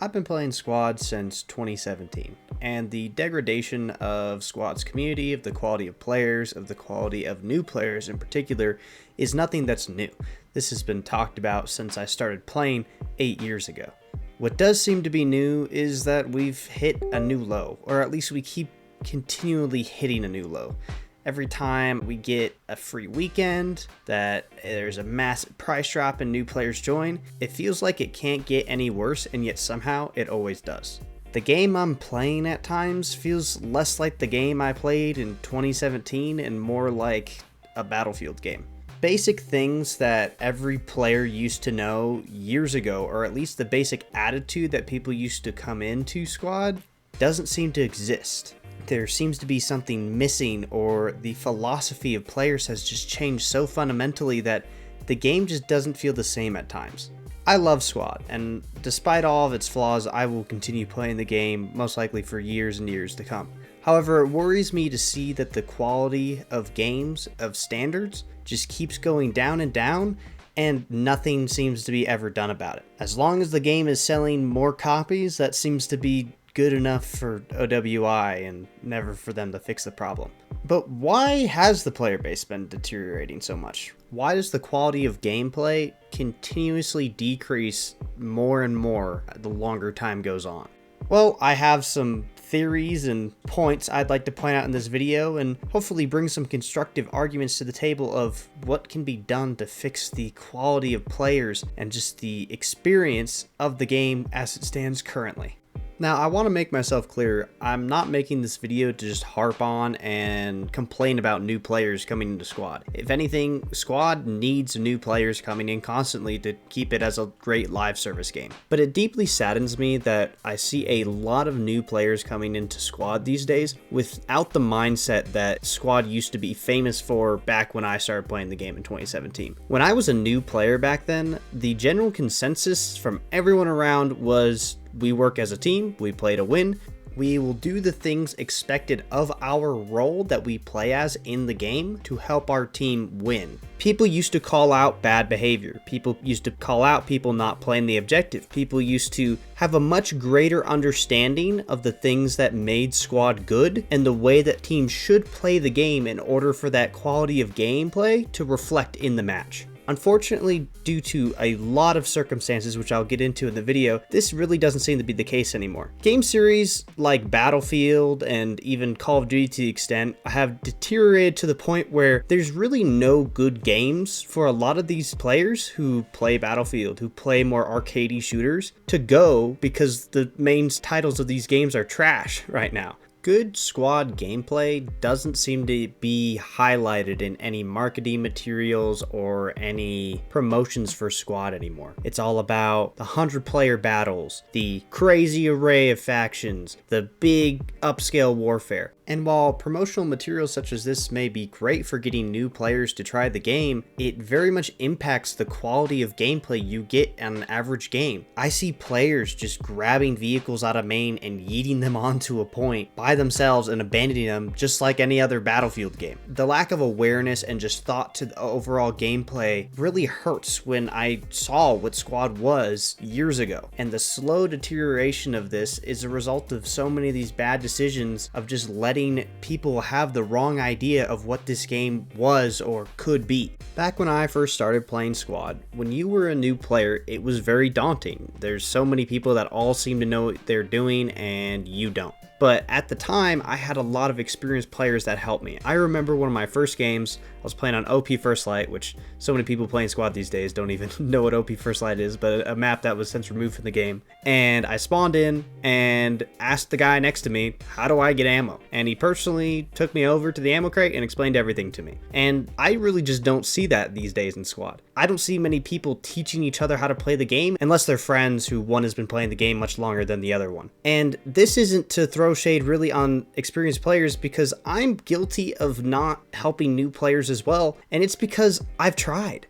I've been playing Squad since 2017, and the degradation of Squad's community, of the quality of players, of the quality of new players in particular, is nothing that's new. This has been talked about since I started playing 8 years ago. What does seem to be new is that we've hit a new low, or at least we keep continually hitting a new low. Every time we get a free weekend, that there's a massive price drop and new players join, it feels like it can't get any worse, and yet somehow it always does. The game I'm playing at times feels less like the game I played in 2017 and more like a Battlefield game. Basic things that every player used to know years ago, or at least the basic attitude that people used to come into Squad, doesn't seem to exist. There seems to be something missing, or the philosophy of players has just changed so fundamentally that the game just doesn't feel the same at times. I love Squad, and despite all of its flaws, I will continue playing the game most likely for years and years to come. However, it worries me to see that the quality of games, of standards, just keeps going down and down, and nothing seems to be ever done about it. As long as the game is selling more copies, that seems to be good enough for OWI and never for them to fix the problem. But why has the player base been deteriorating so much? Why does the quality of gameplay continuously decrease more and more the longer time goes on? Well, I have some theories and points I'd like to point out in this video, and hopefully bring some constructive arguments to the table of what can be done to fix the quality of players and just the experience of the game as it stands currently. Now, I want to make myself clear, I'm not making this video to just harp on and complain about new players coming into Squad. If anything, Squad needs new players coming in constantly to keep it as a great live service game. But it deeply saddens me that I see a lot of new players coming into Squad these days without the mindset that Squad used to be famous for back when I started playing the game in 2017. When I was a new player back then, the general consensus from everyone around was, we work as a team, we play to win, we will do the things expected of our role that we play as in the game to help our team win. People used to call out bad behavior. People used to call out people not playing the objective. People used to have a much greater understanding of the things that made Squad good and the way that teams should play the game in order for that quality of gameplay to reflect in the match. Unfortunately, due to a lot of circumstances, which I'll get into in the video, this really doesn't seem to be the case anymore. Game series like Battlefield and even Call of Duty to the extent have deteriorated to the point where there's really no good games for a lot of these players who play Battlefield, who play more arcadey shooters, to go because the main titles of these games are trash right now. Good Squad gameplay doesn't seem to be highlighted in any marketing materials or any promotions for Squad anymore. It's all about the 100-player battles, the crazy array of factions, the big upscale warfare. And while promotional materials such as this may be great for getting new players to try the game, it very much impacts the quality of gameplay you get on an average game. I see players just grabbing vehicles out of main and yeeting them onto a point by themselves and abandoning them just like any other Battlefield game. The lack of awareness and just thought to the overall gameplay really hurts when I saw what Squad was years ago. And the slow deterioration of this is a result of so many of these bad decisions of just letting people have the wrong idea of what this game was or could be. Back when I first started playing Squad, when you were a new player, it was very daunting. There's so many people that all seem to know what they're doing and you don't. But at the time, I had a lot of experienced players that helped me. I remember one of my first games, I was playing on OP First Light, which so many people playing Squad these days don't even know what OP First Light is, but a map that was since removed from the game. And I spawned in and asked the guy next to me, how do I get ammo? And he personally took me over to the ammo crate and explained everything to me. And I really just don't see that these days in Squad. I don't see many people teaching each other how to play the game unless they're friends who one has been playing the game much longer than the other one. And this isn't to throw shade really on experienced players, because I'm guilty of not helping new players as well, and it's because I've tried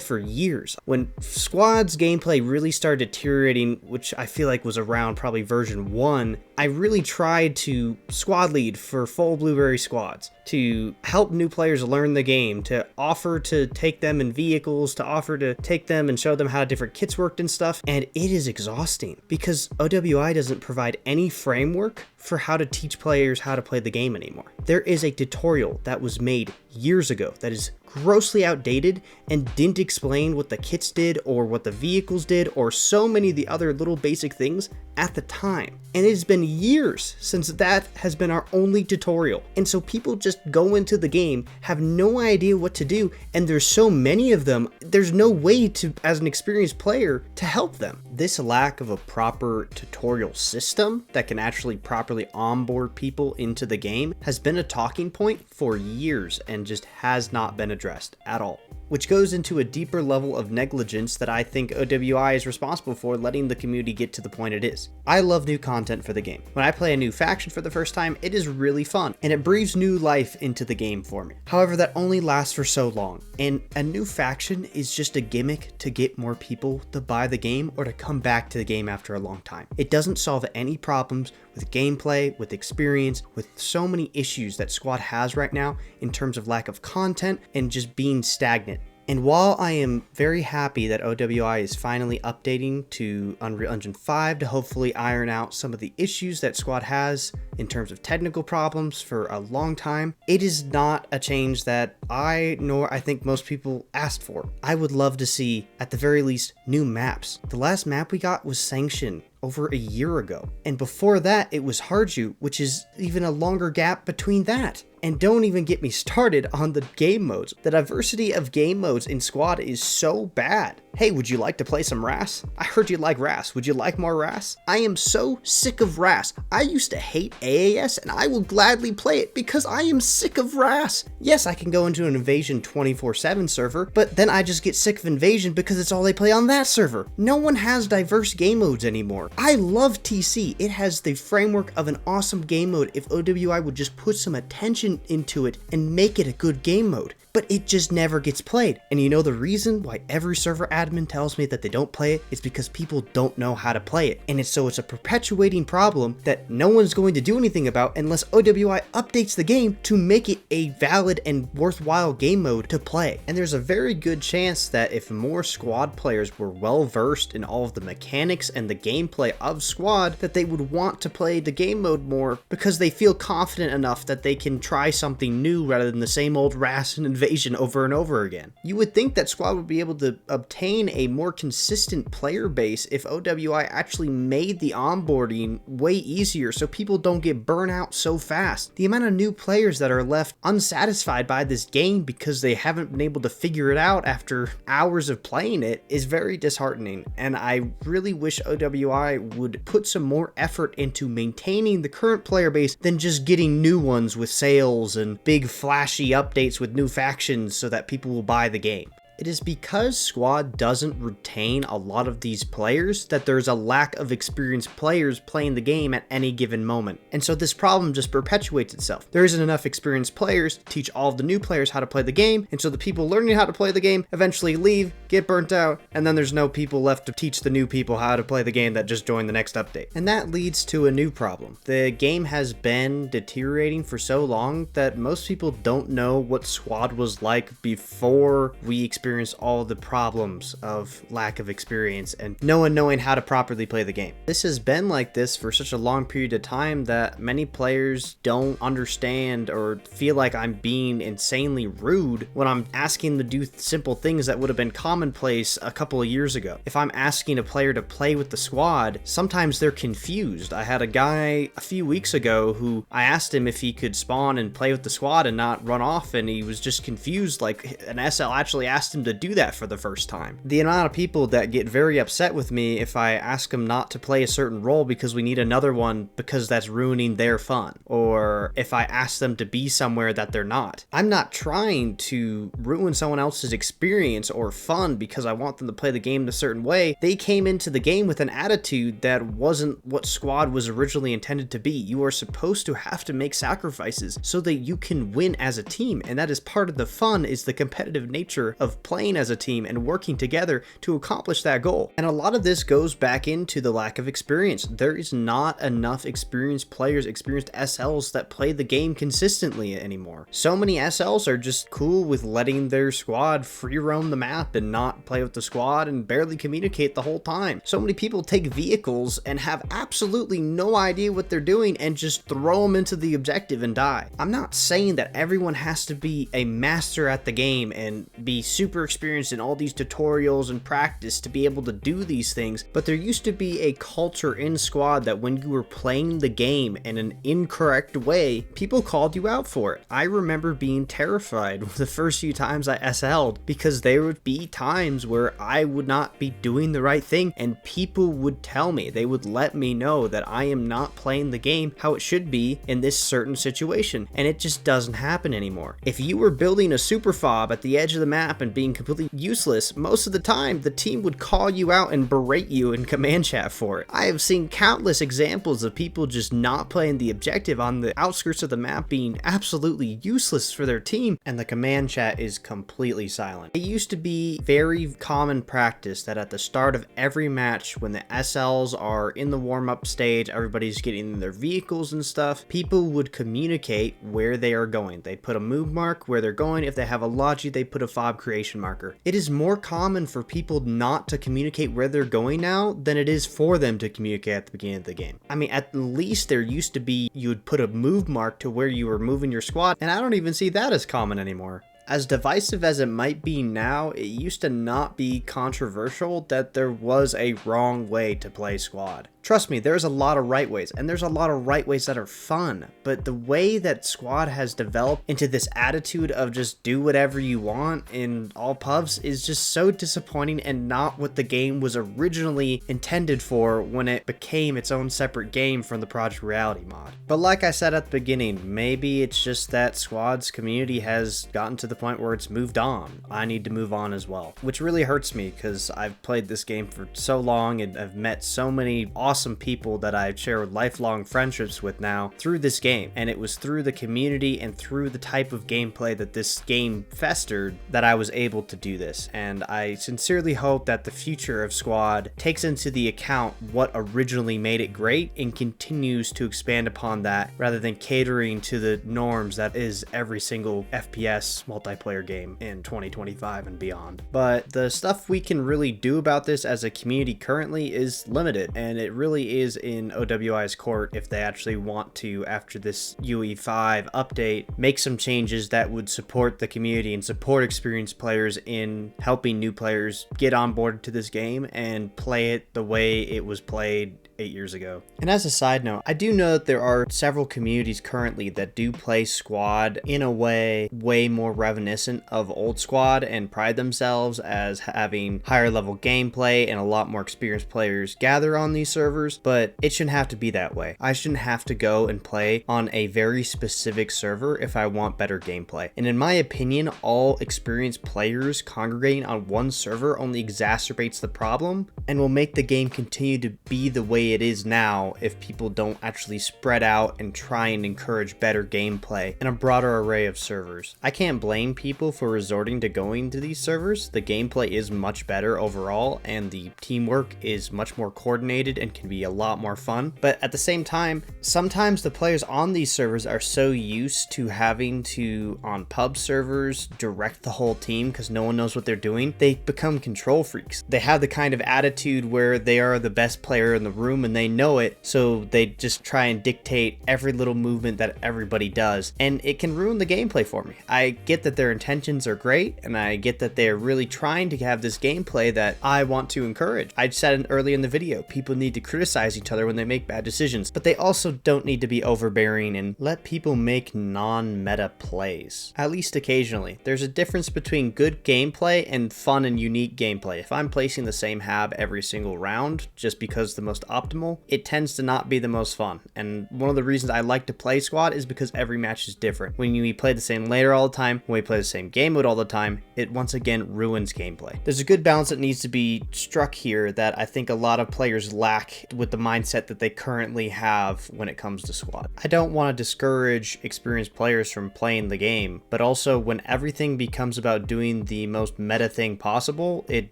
for years. When Squad's gameplay really started deteriorating, which I feel like was around probably version 1, I really tried to squad lead for full Blueberry squads, to help new players learn the game, to offer to take them in vehicles, to offer to take them and show them how different kits worked and stuff. And it is exhausting because OWI doesn't provide any framework for how to teach players how to play the game anymore. There is a tutorial that was made years ago that is grossly outdated and didn't explain what the kits did or what the vehicles did or so many of the other little basic things at the time. And it has been years since that has been our only tutorial. And so people just go into the game, have no idea what to do, and there's so many of them, there's no way to, as an experienced player, to help them. This lack of a proper tutorial system that can actually properly onboard people into the game has been a talking point for years and just has not been addressed at all. Which goes into a deeper level of negligence that I think OWI is responsible for letting the community get to the point it is. I love new content for the game. When I play a new faction for the first time, it is really fun, and it breathes new life into the game for me. However, that only lasts for so long, and a new faction is just a gimmick to get more people to buy the game or to come back to the game after a long time. It doesn't solve any problems with gameplay, with experience, with so many issues that Squad has right now in terms of lack of content and just being stagnant. And while I am very happy that OWI is finally updating to Unreal Engine 5 to hopefully iron out some of the issues that Squad has in terms of technical problems for a long time, it is not a change that I think most people asked for. I would love to see, at the very least, new maps. The last map we got was Sanction over a year ago. And before that, it was Harju, which is even a longer gap between that. And don't even get me started on the game modes. The diversity of game modes in Squad is so bad. Hey, would you like to play some RAS? I heard you like RAS. Would you like more RAS? I am so sick of RAS. I used to hate AAS, and I will gladly play it because I am sick of RAS. Yes, I can go into an Invasion 24/7 server, but then I just get sick of Invasion because it's all they play on that server. No one has diverse game modes anymore. I love TC. It has the framework of an awesome game mode if OWI would just put some attention into it and make it a good game mode. But it just never gets played. And you know the reason why every server admin tells me that they don't play it is because people don't know how to play it. And it's a perpetuating problem that no one's going to do anything about unless OWI updates the game to make it a valid and worthwhile game mode to play. And there's a very good chance that if more Squad players were well versed in all of the mechanics and the gameplay of Squad, that they would want to play the game mode more because they feel confident enough that they can try something new rather than the same old RAS and Invasion over and over again. You would think that Squad would be able to obtain a more consistent player base if OWI actually made the onboarding way easier so people don't get burnout so fast. The amount of new players that are left unsatisfied by this game because they haven't been able to figure it out after hours of playing it is very disheartening, and I really wish OWI would put some more effort into maintaining the current player base than just getting new ones with sales and big flashy updates with new factions so that people will buy the game. It is because Squad doesn't retain a lot of these players that there's a lack of experienced players playing the game at any given moment. And so this problem just perpetuates itself. There isn't enough experienced players to teach all of the new players how to play the game, and so the people learning how to play the game eventually leave, get burnt out, and then there's no people left to teach the new people how to play the game that just joined the next update. And that leads to a new problem. The game has been deteriorating for so long that most people don't know what Squad was like before we experienced all the problems of lack of experience and no one knowing how to properly play the game. This has been like this for such a long period of time that many players don't understand or feel like I'm being insanely rude when I'm asking them to do simple things that would have been commonplace a couple of years ago. If I'm asking a player to play with the Squad, sometimes they're confused. I had a guy a few weeks ago who I asked him if he could spawn and play with the Squad and not run off, and he was just confused, like an SL actually asked him to do that for the first time. The amount of people that get very upset with me if I ask them not to play a certain role because we need another one because that's ruining their fun, or if I ask them to be somewhere that they're not. I'm not trying to ruin someone else's experience or fun because I want them to play the game a certain way. They came into the game with an attitude that wasn't what Squad was originally intended to be. You are supposed to have to make sacrifices so that you can win as a team, and that is part of the fun, is the competitive nature of playing as a team and working together to accomplish that goal. And a lot of this goes back into the lack of experience. There is not enough experienced players, experienced SLs that play the game consistently anymore. So many SLs are just cool with letting their squad free roam the map and not play with the squad and barely communicate the whole time. So many people take vehicles and have absolutely no idea what they're doing and just throw them into the objective and die. I'm not saying that everyone has to be a master at the game and be super experienced in all these tutorials and practice to be able to do these things, but there used to be a culture in squad that when you were playing the game in an incorrect way, people called you out for it. I remember being terrified the first few times I SL'd because there would be times where I would not be doing the right thing and people would tell me, they would let me know that I am not playing the game how it should be in this certain situation, and it just doesn't happen anymore. If you were building a super fob at the edge of the map and being completely useless, most of the time the team would call you out and berate you in command chat for it. I have seen countless examples of people just not playing the objective on the outskirts of the map being absolutely useless for their team, and the command chat is completely silent. It used to be very common practice that at the start of every match, when the SLs are in the warm-up stage, everybody's getting in their vehicles and stuff, people would communicate where they are going. They'd put a move mark where they're going. If they have a logi, they put a fob creation marker. It is more common for people not to communicate where they're going now than it is for them to communicate at the beginning of the game. I mean, at least there used to be, you would put a move mark to where you were moving your squad, and I don't even see that as common anymore. As divisive as it might be now, it used to not be controversial that there was a wrong way to play squad. Trust me, there's a lot of right ways, and there's a lot of right ways that are fun, but the way that squad has developed into this attitude of just do whatever you want in all pubs is just so disappointing and not what the game was originally intended for when it became its own separate game from the Project Reality mod. But like I said at the beginning, maybe it's just that squad's community has gotten to the point where it's moved on. I need to move on as well, which really hurts me because I've played this game for so long and I've met so many awesome people that I've shared lifelong friendships with now through this game, and it was through the community and through the type of gameplay that this game festered that I was able to do this. And I sincerely hope that the future of Squad takes into the account what originally made it great and continues to expand upon that rather than catering to the norms that is every single FPS multiplayer game in 2025 and beyond. But the stuff we can really do about this as a community currently is limited, and it really is in OWI's court if they actually want to, after this UE5 update, make some changes that would support the community and support experienced players in helping new players get on board to this game and play it the way it was played 8 years ago. And as a side note, I do know that there are several communities currently that do play Squad in a way more reminiscent of old Squad and pride themselves as having higher level gameplay and a lot more experienced players gather on these servers, but it shouldn't have to be that way. I shouldn't have to go and play on a very specific server if I want better gameplay. And in my opinion, all experienced players congregating on one server only exacerbates the problem and will make the game continue to be the way it is now if people don't actually spread out and try and encourage better gameplay in a broader array of servers. I can't blame people for resorting to going to these servers. The gameplay is much better overall and the teamwork is much more coordinated and can be a lot more fun. But at the same time, sometimes the players on these servers are so used to having to, on pub servers, direct the whole team because no one knows what they're doing. They become control freaks. They have the kind of attitude where they are the best player in the room and they know it, so they just try and dictate every little movement that everybody does, and it can ruin the gameplay for me. I get that their intentions are great, and I get that they're really trying to have this gameplay that I want to encourage. I said early in the video, people need to criticize each other when they make bad decisions, but they also don't need to be overbearing and let people make non-meta plays, at least occasionally. There's a difference between good gameplay and fun and unique gameplay. If I'm placing the same hab every single round just because the most optimal optimal, it tends to not be the most fun. And one of the reasons I like to play squad is because every match is different. When we play the same layer all the time, when we play the same game mode all the time, it once again ruins gameplay. There's a good balance that needs to be struck here that I think a lot of players lack with the mindset that they currently have when it comes to squad. I don't want to discourage experienced players from playing the game, but also when everything becomes about doing the most meta thing possible, it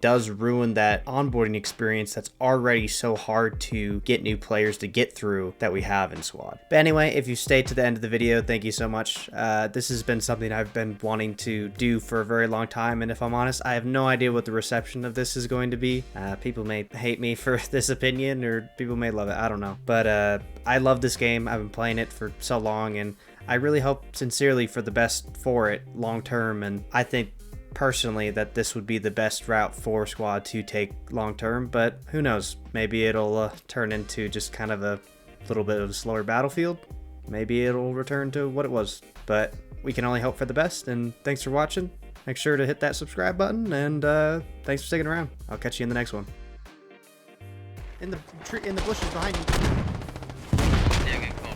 does ruin that onboarding experience that's already so hard to get new players to get through that we have in squad. But anyway, if you stayed to the end of the video, thank you so much. This has been something I've been wanting to do for a very long time, and if I'm honest, I have no idea what the reception of this is going to be. People may hate me for this opinion, or people may love it, I don't know. But I love this game. I've been playing it for so long, and I really hope sincerely for the best for it long term, and I think personally that this would be the best route for squad to take long term, but who knows, maybe it'll turn into just kind of a little bit of a slower battlefield. Maybe it'll return to what it was, but we can only hope for the best. And thanks for watching. Make sure to hit that subscribe button, and thanks for sticking around. I'll catch you in the next one. In the bushes behind you. Yeah, good call.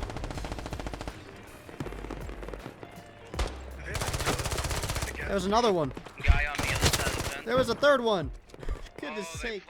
There was another one. Guy on the other side of the fence. There was a third one. Goodness Oh, sake.